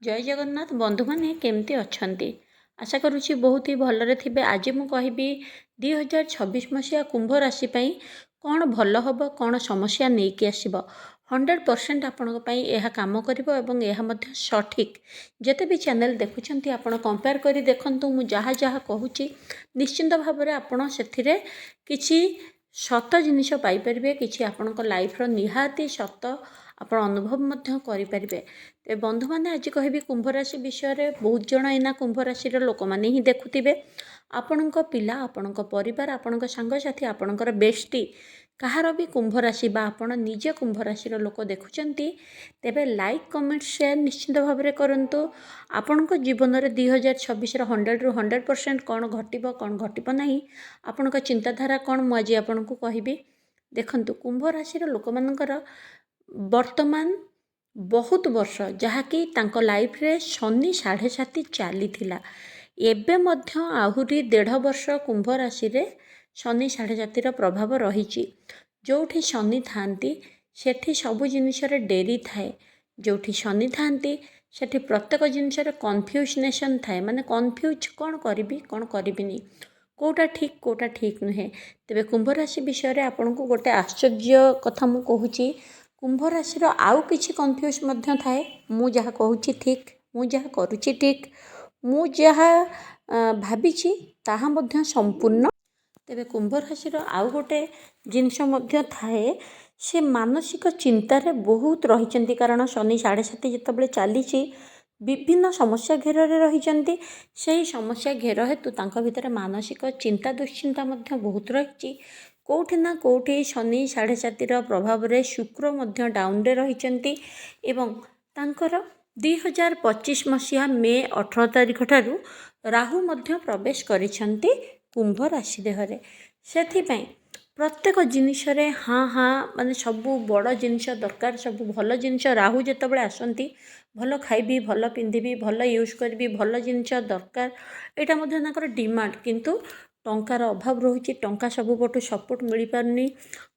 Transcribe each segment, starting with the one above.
जय जगन्नाथ बंधु मैंने केमती अच्छी आशा करुच्ची बहुत ही भलरे थे। आज मुझे कहबी 2026 मसीहा कुंभ राशि कौन भल हम कौन समस्या नहीं कि आसब 100% आपण काम कर सठिक जिते भी चैनल देखुं आपण कंपेयर कर देखु मुझे जहाँ जहाँ कहूँ निश्चिंत भाव में आपड़ से किसी सत जिनिस पाइपर कि आपण लाइफ्र निहाती सत आप अनुभव करें। बंधु मैंने आज कहबी कुंभ राशि विषय बहुत जन एना कुंभ राशि लोक मैंने ही देखुवे आपण पिला आपण परिवार आपण सांगसाथी आपणकर बेस्टी कहार भी कुंभ राशि आपण निजे कुंभ राशि लोक देखुं तेबे लाइक कमेंट शेयर निश्चित भाव में करूँ। आपण जीवन में 2026 100 ରୁ 100% कौन घटब कौन घटब ना आपण चिंताधारा कौन मुझे आपन को कहबी। देखंतु कुंभ राशि लोक मानकर वर्तमान बहुत वर्ष जहाँकि तांको लाइफ रे शनि 7.5 चली एबे मध्य आहुरी 1.5 वर्ष कुंभ राशि रे शनि 7.5 प्रभाव रही। जोठी शनि थांती सेठी सबु जिनिस रे डेरी थाए, जोठी शनि थांती सेठी प्रत्येक जिनिस रे कन्फ्यूजनेशन थाए, माने कन्फ्यूज कौन करी कौन करिबिनी कोटा ठीक नुहे। तेबे कुंभ राशि विषय रे आपन को गोटे आश्चर्य कथा मु कहूची। कुंभ राशि आउ किछि कन्फ्यूज मध्य थाए, मु जहाँ कहूची ठीक, मु जहाँ करूची ठीक, मु जहाँ भाबिची ताहा मध्य संपूर्ण। तेबे कुंभ राशि आउ गोटे जिनिस मध्य थाए, से मानसिक चिंतार बहुत रही, कारण शनि 7.5 जितेबाला चली विभिन्न समस्या घेर रही से समस्या घेर हेतु तांका भितर मानसिक चिंता दुश्चिंता मध्य बहुत रही। कौटि ना कौटि शनि 7.5 प्रभाव में शुक्र मध्य डाउन रे रही एवं तांकर 2025 मसीहा मे 18 तारिख ठारू राहु मध्य प्रवेश करिसेंती कुंभ राशि देहरे। सेथिपई प्रत्येक जिनिस रे हाँ हाँ माने सबू बड़ जिनिस दरकार, सबू भल जिनिस राहु जितेबाला आसती भल खाइबी भल पिंधिबी भल यूज करी भल जिनिस दरकार, यहाँ मध्य डिमांड किंतु टंकार अभाव रही, टंका सबुपटू सपोर्ट मिल पारनी।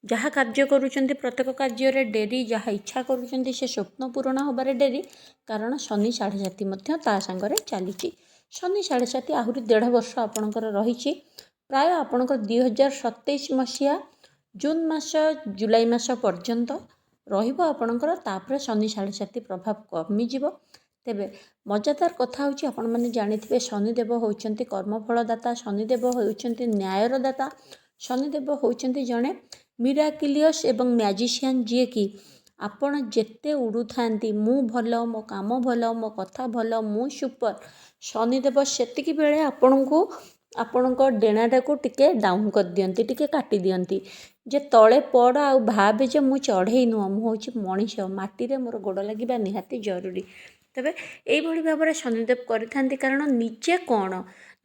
जहाँ कार्य करुँच प्रत्येक कार्य डेरी, जहाँ इच्छा करुँच से स्वप्न पूरण होबार डेरी, कारण शनि 7.5 ता सांगरे चली। शनि 7.5 आहुरी 1.5 वर्ष आपणकर रही, प्राय आपणकर 2027 मसीहा जून मास जुलाई मास पर्यंत रहिबो आपणकर, तापर शनि 7.5 प्रभाव कमिजिवो। तेबे मजादार कथा होची आपण माने जानिथिबे शनिदेव होउचंती कर्मफलदाता, शनिदेव होउचंती न्यायर दाता, शनिदेव होउचंती जणे मिराकिलियस एवं मैजिशियन जे कि आपण जेते उड़ू थांती मु भल मो काम भल मो कथा भल मु सुपर, शनिदेव सेतिकी बेले आपणको आपणको डेणाटा को टिके डाउन कर दियंती, टिके काटी दियंती जे तळे पड़ आ भाबे जे मु चढ़ई नुह मु होची मनीष, माटी रे मोर गोड़ लागिबा निहाती जरूरी। तेबे एइभଳି भाବରେ शनिदेव କରିଥାନ୍ତି, कारण निजे कौन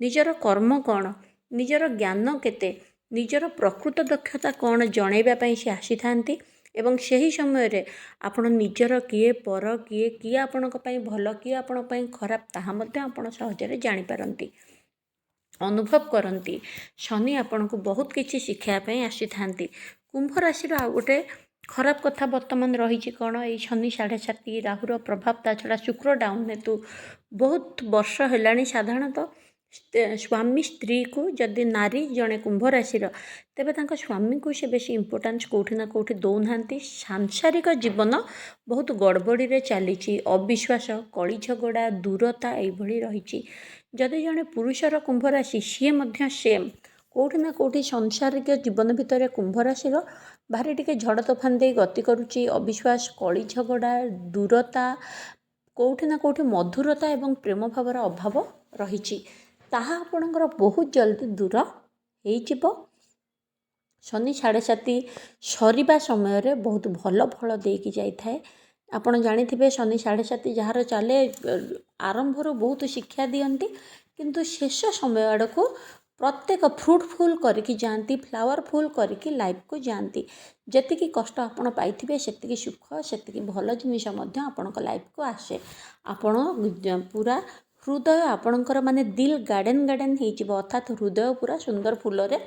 निजर कर्म कौन निजर ज्ञान केते निजर प्रकृत दक्षता कौन जणैबा पई से आसीथांती एवं सही समय रे आपण निजर किए पर किए किए आपणक पई भल किए आपण पई खराब ताहा मध्य आपण सहजरे जानि पारंती, अनुभव करती। शनि आपण को बहुत किछि शिक्षा पई आसीथांती। कुंभ राशि आ गोटे खराब कथा वर्तमान रही कौन, ये शनि 7.5 राहुर प्रभाव, ता छड़ा शुक्र डाउन हेतु बहुत वर्ष है साधारणतः स्वामी स्त्री को जदि नारी जड़े कुंभ राशि तेबे तांका स्वामी को से बेसी इंपोर्टेंस कौटी ना कौटी दौना। सांसारिक जीवन बहुत गड़बड़ी रे चली, अविश्वास कली झगड़ा दूरता यही रही। जदि जड़े पुरुषर कुंभ राशि सी सेम कौटी ना कौटी सांसारिक जीवन भितर कुंभ राशि भारी टिके झड़ तोफान दे गति करुच्ची, अविश्वास कली झगड़ा दूरता कौटी ना कौटी मधुरता एवं प्रेम भावर अभाव रही, ताहा आपणकर बहुत जल्दी दूर हो। शनि 7.5 सरिबा समय रे बहुत भल फल देकी जाए। आपण जानिथिबे शनि 7.5 जार चले आरंभ रो बहुत शिक्षा दियंती, किंतु शेष समय आड़को प्रत्येक फ्रुटफुल करके जाती, फ्लावरफुल करके लाइफ को जाती। जतिकी कष्ट आपण पाइथिबे सेतिकी सुख सेतिकी भल जिनिस मध्य आपणक लाइफ को आसे। आपण पूरा हृदय आपणकर माने दिल गार्डन गार्डन हो, अर्थात हृदय पूरा सुंदर फूल रे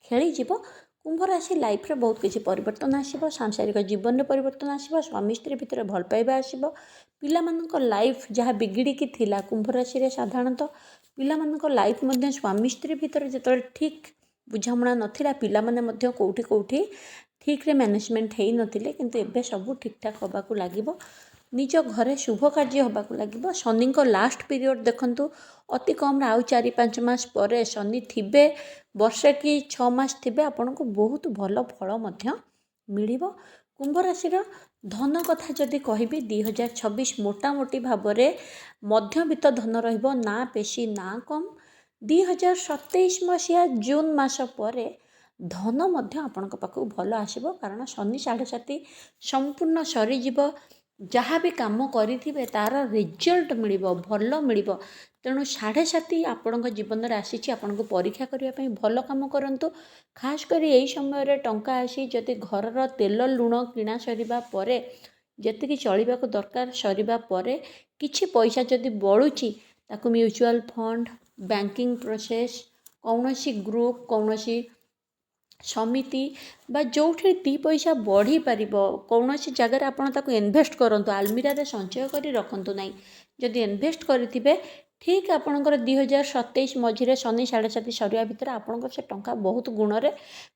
खेली जीवो। कुंभ राशि लाइफ रे बहुत किसी परिवर्तन आसब, सांसारिक जीवन में परिवर्तन आसब, स्वामी स्त्री भितर भल पाइबा आसब, पिलामानक लाइफ जहाँ बिगिड़ी थिला कुंभ राशि रे साधारणतः पिलामानक लाइफ मध्य स्वामी स्त्री भितर जो ठीक बुझामणा नथिला, पिलामाने मध्य कोठी कोठी ठीक रे मैनेजमेंट हेई नथिले, किंतु एबे सब ठीक ठाक होबाकू लागिबो। निज घरे शुभ कार्य होबाकू लागिबो। शनि को लास्ट पीरियड देखंतु अति कम आउ 4-5 मास पर शनि थिबे, वर्षे कि 6 मास थिबे, आपन को बहुत भल फल मध्य मिलिबो। कुंभ राशि धन कथा जदि कहबी 2026 मोटामोटी भाव में मध्यवित्त धन रहिबो, ना बेसी ना कम। 2027 मसीहा जून मास पर धन मध्य आपण पाखु भल आसीबो, कारण शनि 7.5 संपूर्ण सरीजीव। जहाँ भी काम करिथिबे तार रिजल्ट मिलिबो, भल मिलिबो। तेणु 7.5 आपण जीवन में आसी, आपण को परीक्षा करने भल काम करंतु। खास कर यही समय रे टंका आसी जदि घर तेल लुण किणा सरिबा परे, जेतिकी चलिबाको दरकार सरिबा परे किछि पैसा जदि बळुची, ताकू म्यूचुअल फंड, बैंकिंग प्रोसेस, कौनसी ग्रुप, कौनसी समिति बा जो दी पैसा बढ़ी पार कौन सी जगार आपड़ ताको इन्वेस्ट करंतु, आलमीरा रे संचय करी रखंतु नहीं। जदि इन्वेस्ट करिथिबे ठीक आपणकर 2027 मझिरे शनि 7.5 सरिया भितर आपणकर से टंका बहुत गुणरे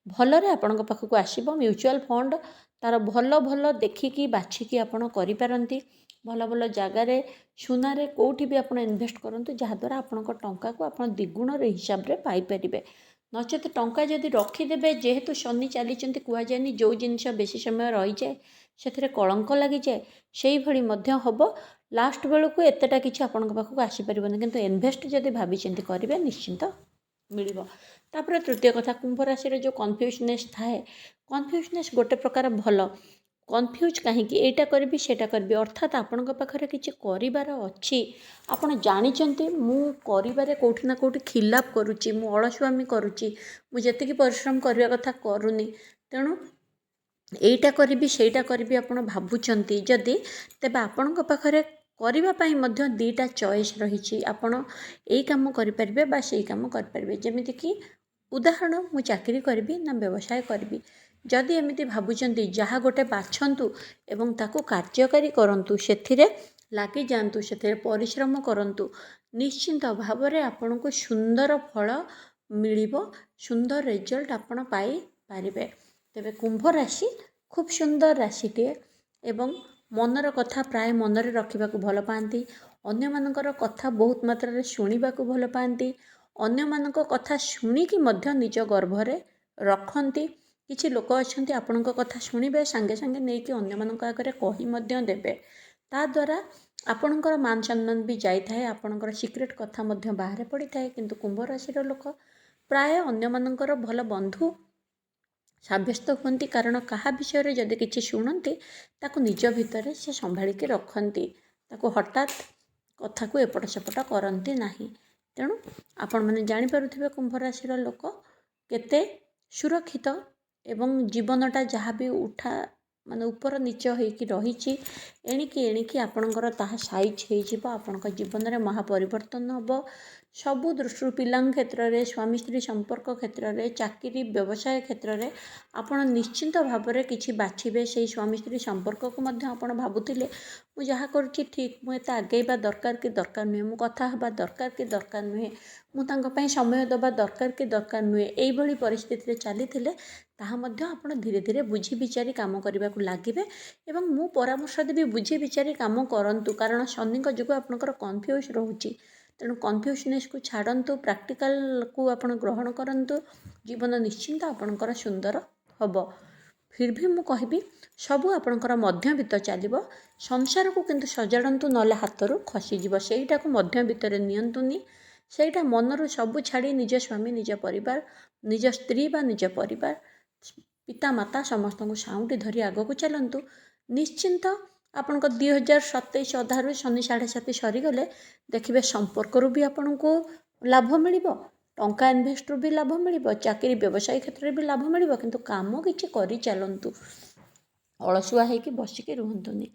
भलरे आपणक पाखक आसीबो। म्यूचुअल फंड तार भल भल देखिकी बाछिकी आपण करि पारंती। भल भल जगार सुनारे कोठी भी आपण इन्वेस्ट करंतु, जहाद्वारा आपणक टंका को आपण द्विगुण हिसाब रे पाई परिबे। नचेत टंका जदि रखिदेवे, जेहेतु शनि चली कहुए जो जिनस बेसी समय रही जाए से कलंक लगी जाए, से भली हम लास्ट बेलू एतटा किसी आपण पाखक आसीपारन, किंतु इन्वेस्ट जदि भावी करेंगे निश्चिंत मिल। तापर तृतीय कथा, कुंभ राशि जो कन्फ्यूजनेस थाए, कन्फ्यूजनेस गोटे प्रकार भल। कन्फ्यूज कहीं एटा करी सेटा करी, अर्थात आपण पाखे किसी करार अच्छी, आपण जानते मु करिबारे कोठी ना कोठी खिलाप करुच्ची, मु अलसुआमी करुच्ची, मुझे परिश्रम करने कथा करूनी, तेणु एटा करी सेटा करी आपण भावुंट जदि, तेबे आपण पाखे करने मध्य दीटा चॉइस रही। आपण यही काम करें बा से काम करें, जमीक उदाहरण मु चाकरी करी ना व्यवसाय करी, जदि एमती भावुंट जहाँ गोटे बाछंतु एवं ताकू कार्यकारी करंतु, सेथिरे लागी जातु, से परिश्रम करंतु, निश्चिंत भाव में आपन को सुंदर फल मिलिबो, सुंदर रिजल्ट आपण पाई पारिबे। तेबे कुंभ राशि खूब सुंदर राशिटे एवं मनर कथा प्राय मनरे रखिबाकू भल पाती, अन्य मानकर कथा बहुत मात्रा रे शुणिबाकू भल पाती, अन्य मानक कथा शुणिकी मध्य निज गर्भरे रखती। किछि लोक अच्छा आपण कथा शुणिबे सांगे सांगे नहीं कि अन्य मानक आगे कही मध्य देबे, ता द्वारा आपणकर मान सम्मान भी जाए, आपणकर सिक्रेट कथा मध्य बाहर पड़ी थाए। किंतु कुंभ राशि लोक प्राय अन्य मानकर भल बंधु सब्यस्त होती, कारण कहा विषय जदि किसी शुणती ताकू निज भितर से संभालिकी रखती, ताकू हठात कथा को एपट सेपट करती नहीं। तेणु आपण मैंने जानीपारे कुंभ राशि लोक केते सुरक्षित एवं जीवनटा जहाँ भी उठा माने ऊपर नीच होइकी रही, एणिकी एणिकी आपणकर ताहा साइज हो, आपणक जीवन में महापरिवर्तन हम। सबु दृष्टि पिला क्षेत्र में, स्वामी स्त्री संपर्क क्षेत्र में, चाकरी व्यवसाय क्षेत्र में आपड़ निश्चिंत भाव में किसी बाछिबे। से स्वामी स्त्री संपर्क को मध्य आपण भावुतिले मु जहाँ करुच्ची ठीक, मुझे आगेबा दरकार कि दरकार नुहे, मु कथा हवा दरकार कि दरकार नुहे, मु तांको पई समय दबा दरकार कि दरकार नुहे, एई भली परिस्थिति चली ताहा मध्य आपण धीरे धीरे बुझी विचारी काम करने को लगे। एवं मु परामर्श देवी बुझी विचारी काम करंतु, कारण शनि जुग आपणकर कन्फ्यूज रोची। तेणु कन्फ्यूजनेस को छाड़तु, प्रैक्टिकल को आपण ग्रहण करंतु, जीवन निश्चिंत आपणकर सुंदर हम। फिर भी मु कहबी सबू आपणकर मध्यवित्त चलिबो, संसार को किंतु सजाड़तु नले हाथरू खसीजिव, सेटा को मध्य भितर नियंतुनी, सेटा मनरू सबू छाड़ी निज स्वामी, निज परिवार, निज स्त्री बा निज परिवार, पिता माता समस्त को साउंटी धरी आग को चलतु। निश्चिंत आपण 2027 अधारू शनि 7.5 सरीगले देखिए संपर्क भी आपण को लाभ मिल, टंका इन्वेस्ट भी लाभ मिल, चाकरी व्यवसाय क्षेत्र में भी लाभ मिल, किंतु काम किछि करि चलंतु, अलसुआ है कि बसिकी रुहंतुनी।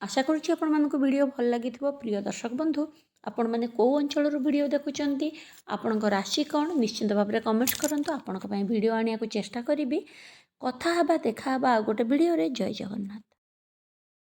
आशा करुच्ची आपको वीडियो भल लगी प्रिय दर्शक बंधु आपण मैंने कौ अंचल वीडियो देखुंत आपण राशि कौन निश्चिंत भाव में कमेंट्स करूँ आपण भिड आने को चेष्टा करी कथा देखा गोटे वीडियो जय जगन्नाथ।